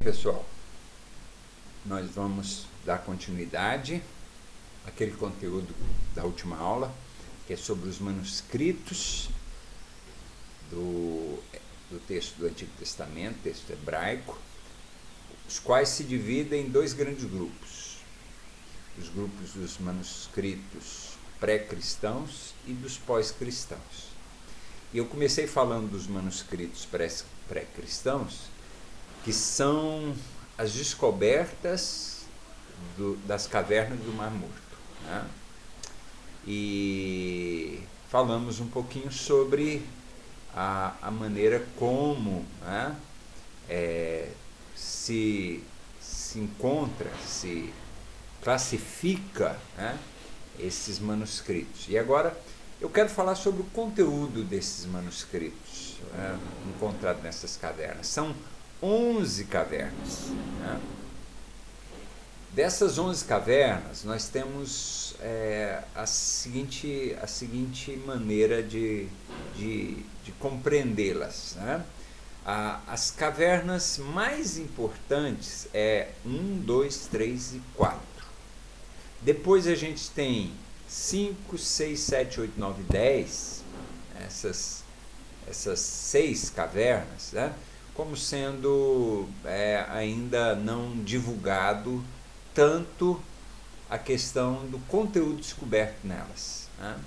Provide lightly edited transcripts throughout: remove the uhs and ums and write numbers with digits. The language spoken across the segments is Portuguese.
Pessoal, nós vamos dar continuidade àquele conteúdo da última aula, que é sobre os manuscritos do texto do Antigo Testamento, texto hebraico, os quais se dividem em dois grandes grupos: os grupos dos manuscritos pré-cristãos e dos pós-cristãos. E eu comecei falando dos manuscritos pré-cristãos, que são as descobertas das cavernas do Mar Morto, né? E falamos um pouquinho sobre a maneira como, né, se encontra, se classifica, né, esses manuscritos. E agora eu quero falar sobre o conteúdo desses manuscritos, né, encontrados nessas cavernas. São 11 cavernas, né? Dessas 11 cavernas, nós temos a seguinte maneira de compreendê-las, né? As cavernas mais importantes é 1, 2, 3 e 4. Depois a gente tem 5, 6, 7, 8, 9 e 10, essas 6 cavernas, né, como sendo ainda não divulgado tanto a questão do conteúdo descoberto nelas, né?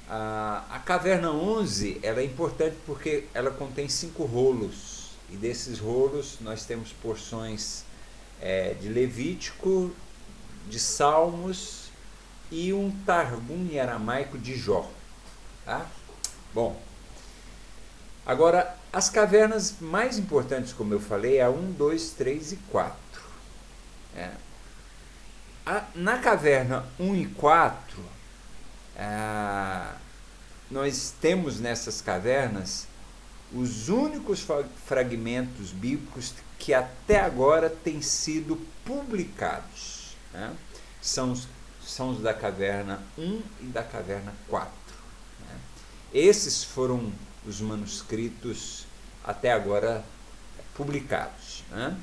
A caverna 11 ela é importante porque ela contém 5 rolos, e desses rolos nós temos porções de Levítico, de Salmos e um Targum em aramaico de Jó, tá? Bom, agora as cavernas mais importantes, como eu falei, é a 1, 2, 3 e 4. Na caverna 1 e 4, nós temos nessas cavernas os únicos fragmentos bíblicos que até agora têm sido publicados, né? São os da caverna 1 e da caverna 4. Né? Esses foram os manuscritos até agora publicados, né?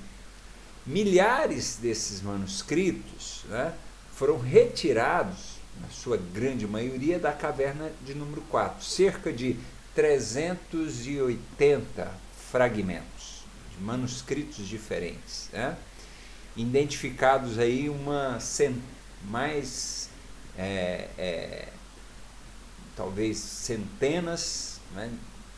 Milhares desses manuscritos, né, foram retirados, na sua grande maioria, da caverna de número 4. Cerca de 380 fragmentos de manuscritos diferentes, né, identificados aí talvez centenas, né,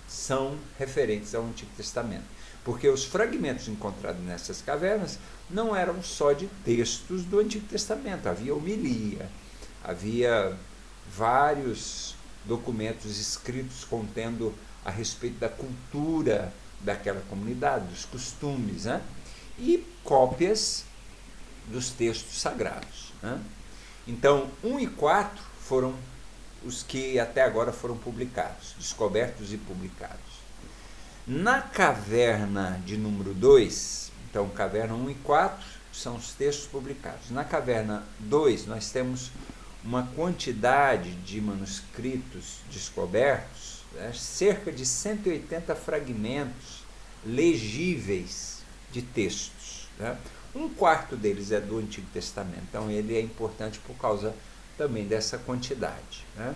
são referentes ao Antigo Testamento. Porque os fragmentos encontrados nessas cavernas não eram só de textos do Antigo Testamento, havia homilia, havia vários documentos escritos contendo a respeito da cultura daquela comunidade, dos costumes, né? E cópias dos textos sagrados, né? Então, 1 e 4 foram os que até agora foram publicados, descobertos e publicados. Na caverna de número 2, então caverna 1 e 4 são os textos publicados. Na caverna 2 nós temos uma quantidade de manuscritos descobertos, né, cerca de 180 fragmentos legíveis de textos, né? Um quarto deles é do Antigo Testamento, então ele é importante por causa também dessa quantidade, né?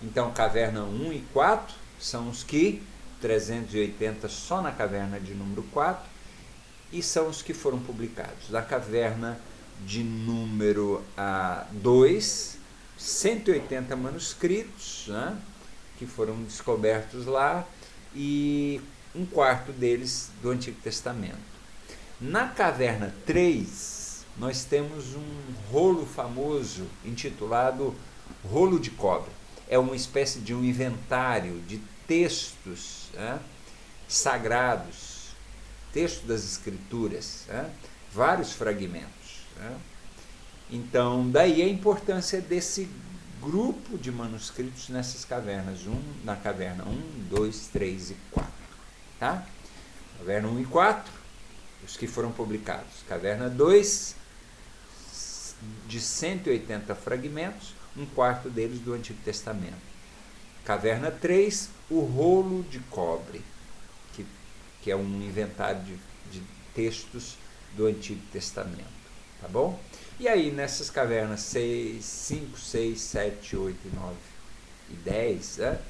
Então caverna 1 e 4 são os que 380 só na caverna de número 4, e são os que foram publicados. Na caverna de número 2, 180 manuscritos, né, que foram descobertos lá, e um quarto deles do Antigo Testamento. Na caverna 3, nós temos um rolo famoso intitulado Rolo de Cobre. É uma espécie de um inventário de textos, né, sagrados, textos das Escrituras, né, vários fragmentos, né? Então, daí a importância desse grupo de manuscritos nessas cavernas, na caverna 1, 2, 3 e 4. Tá? Caverna 1 e 4, os que foram publicados. Caverna 2, de 180 fragmentos, um quarto deles do Antigo Testamento. Caverna 3, o rolo de cobre, que é um inventário de textos do Antigo Testamento, tá bom? E aí nessas cavernas 5, 6, 7, 8, 9 e 10, né,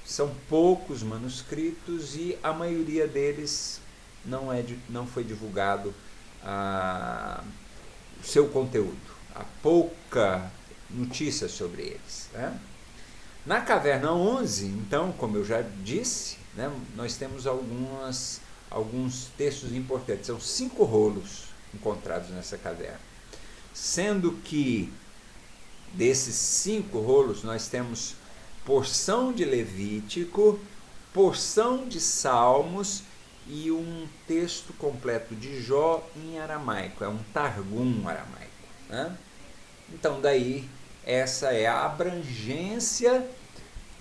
são poucos manuscritos e a maioria deles não foi divulgado o seu conteúdo, há pouca notícia sobre eles, né? Na caverna 11, então, como eu já disse, né, nós temos alguns textos importantes. São 5 rolos encontrados nessa caverna, sendo que desses 5 rolos nós temos porção de Levítico, porção de Salmos e um texto completo de Jó em aramaico, é um Targum aramaico, né? Então daí essa é a abrangência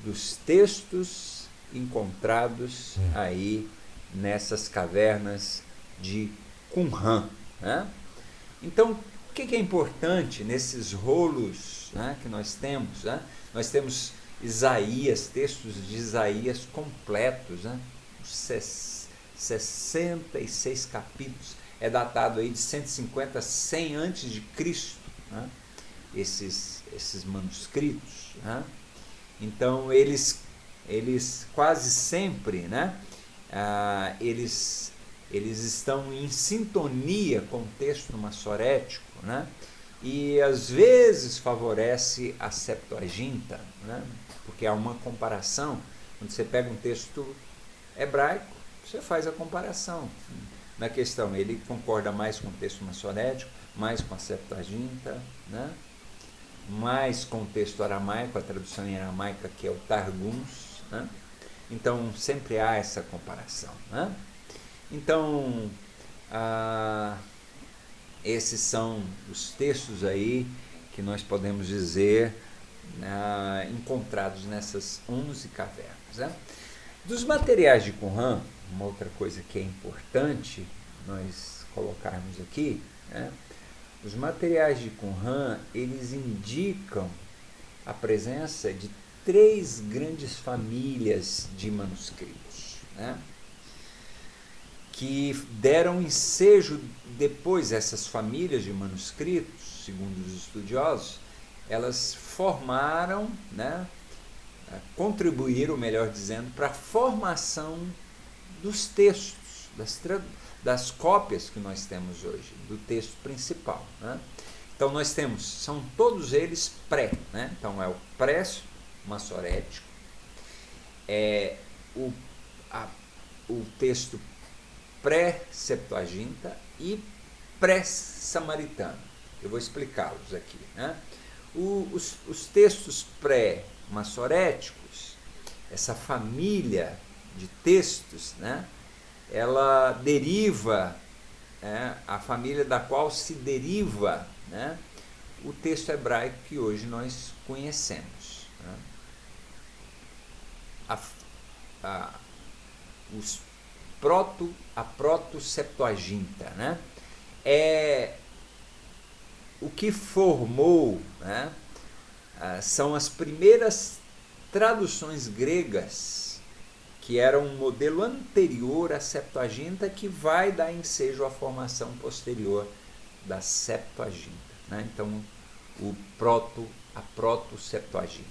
dos textos encontrados aí nessas cavernas de Qumran, né? Então, o que é importante nesses rolos, né, que nós temos? Né? Nós temos Isaías, textos de Isaías completos, né? 66 capítulos, é datado aí de 150 a 100 antes de Cristo, né? Esses manuscritos, né? Então eles quase sempre, né, eles estão em sintonia com o texto massorético, né, e às vezes favorece a Septuaginta, né, porque há uma comparação. Quando você pega um texto hebraico, você faz a comparação na questão, ele concorda mais com o texto massorético, mais com a Septuaginta, né, mais com o texto aramaico, a tradução em aramaica, que é o Targums, né? Então sempre há essa comparação, né? Então esses são os textos aí que nós podemos dizer encontrados nessas 11 cavernas, né? Dos materiais de Qumran, uma outra coisa que é importante nós colocarmos aqui, né? Os materiais de Qumran, eles indicam a presença de 3 grandes famílias de manuscritos, né, que deram ensejo depois. Essas famílias de manuscritos, segundo os estudiosos, elas formaram, né, contribuíram, melhor dizendo, para a formação dos textos, das cópias que nós temos hoje, do texto principal, né? Então nós temos, são todos eles pré, né? Então é o pré-massorético, é o texto pré-septuaginta e pré-samaritano. Eu vou explicá-los aqui, né? Os textos pré-massoréticos, essa família de textos, né, ela deriva, a família da qual se deriva, né, o texto hebraico que hoje nós conhecemos, né? A proto-septuaginta, né, é o que formou, né, são as primeiras traduções gregas, que era um modelo anterior à Septuaginta, que vai dar ensejo à formação posterior da Septuaginta, né? Então, a proto-Septuaginta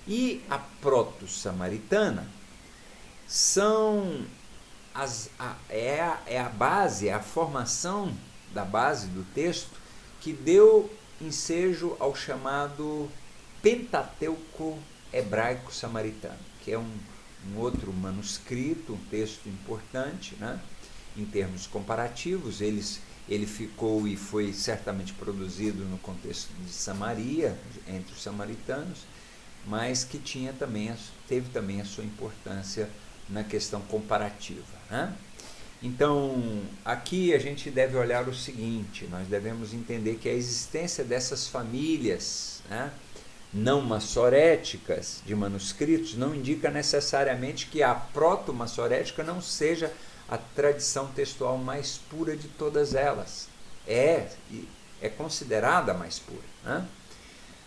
e a proto-samaritana são a base, a formação da base do texto que deu ensejo ao chamado Pentateuco hebraico-samaritano, que é um outro manuscrito, um texto importante, né, em termos comparativos. Ele ficou e foi certamente produzido no contexto de Samaria, entre os samaritanos, mas que teve também a sua importância na questão comparativa, né? Então, aqui a gente deve olhar o seguinte: nós devemos entender que a existência dessas famílias, né, não massoréticas de manuscritos não indica necessariamente que a proto-massorética não seja a tradição textual mais pura de todas elas. É considerada a mais pura, né?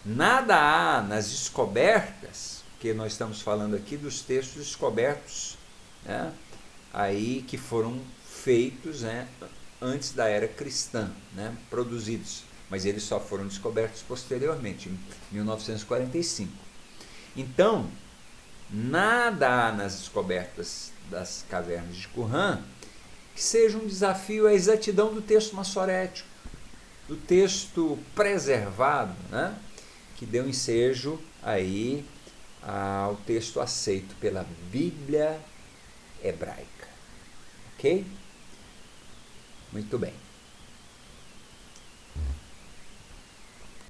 Nada há nas descobertas, que nós estamos falando aqui dos textos descobertos, né, aí que foram feitos, né, antes da era cristã, né, produzidos, mas eles só foram descobertos posteriormente, em 1945. Então, nada há nas descobertas das cavernas de Qumran que seja um desafio à exatidão do texto maçorético, do texto preservado, né, que deu ensejo aí ao texto aceito pela Bíblia hebraica. Ok? Muito bem.